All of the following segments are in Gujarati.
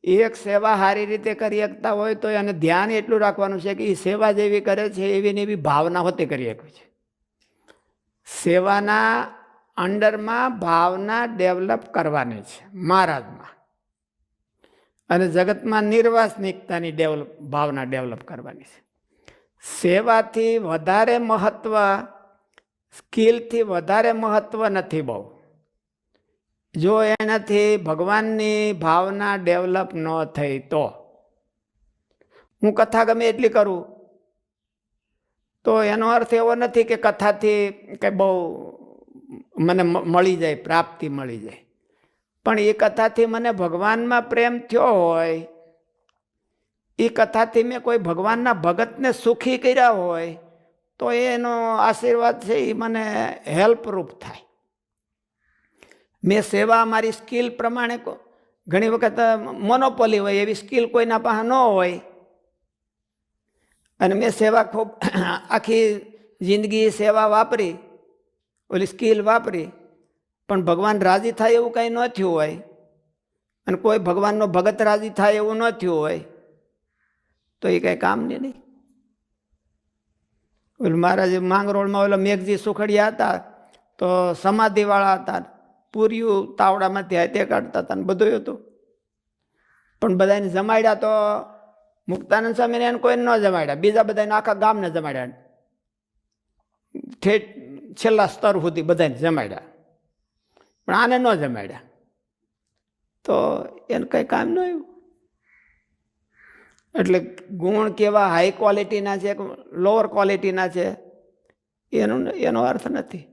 એક સેવા સારી રીતે કરી શકતા હોય તો એને ધ્યાન એટલું રાખવાનું છે કે એ સેવા જેવી કરે છે એવી ને એવી ભાવના હોતી કરી શકે છે. સેવાના અંડરમાં ભાવના ડેવલપ કરવાની છે મહારાજમાં, અને જગતમાં નિર્વાસનિકતાની ભાવના ડેવલપ કરવાની છે. સેવાથી વધારે મહત્વ, સ્કિલથી વધારે મહત્વ નથી બહુ. જો એનાથી ભગવાનની ભાવના ડેવલપ ન થઈ તો હું કથા ગમે એટલી કરું તો એનો અર્થ એવો નથી કે કથાથી કંઈ બહુ મને મળી જાય, પ્રાપ્તિ મળી જાય. પણ એ કથાથી મને ભગવાનમાં પ્રેમ થયો હોય, એ કથાથી મેં કોઈ ભગવાનના ભગતને સુખી કર્યા હોય તો એનો આશીર્વાદ છે એ મને હેલ્પરૂપ થાય. મેં સેવા મારી સ્કિલ પ્રમાણે, ઘણી વખત મોનોપોલી હોય એવી સ્કિલ કોઈના પાસે ન હોય, અને મેં સેવા ખૂબ આખી જિંદગી સેવા વાપરી, ઓલી સ્કિલ વાપરી, પણ ભગવાન રાજી થાય એવું કંઈ ન થયું હોય, અને કોઈ ભગવાનનો ભગત રાજી થાય એવું ન થયું હોય તો એ કંઈ કામની નહીં. ઓલું મહારાજ માંગરોળમાં ઓલા મેઘજી સુખડિયા હતા તો સમાધિવાળા હતા, પૂર્યું તાવડામાંથી હાથે કાઢતા હતા ને બધું હતું, પણ બધાને જમાડ્યા તો મુક્તાનંદ સ્વામીને એને કોઈને ન જમાડ્યા, બીજા બધાને આખા ગામને જમાડ્યા, ઠેઠ છેલ્લા સ્તર સુધી બધાને જમાડ્યા, પણ આને ન જમાડ્યા તો એને કંઈ કામ ન આવ્યું. એટલે ગુણ કેવા હાઈ ક્વોલિટીના છે કે લોઅર ક્વોલિટીના છે એનો અર્થ નથી.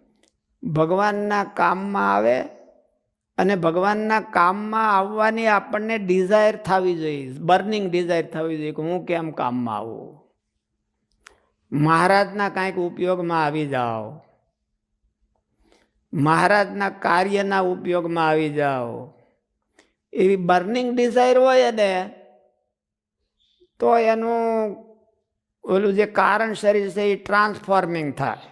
ભગવાનના કામમાં આવે, અને ભગવાનના કામમાં આવવાની આપણને ડિઝાયર થવી જોઈએ, બર્નિંગ ડિઝાયર થવી જોઈએ કે હું કેમ કામમાં આવું, મહારાજના કાંઈક ઉપયોગમાં આવી જાઓ, મહારાજના કાર્યના ઉપયોગમાં આવી જાઓ, એવી બર્નિંગ ડિઝાયર હોય ને તો એનું ઓલું જે કારણ શરીર છે એ ટ્રાન્સફોર્મિંગ થાય.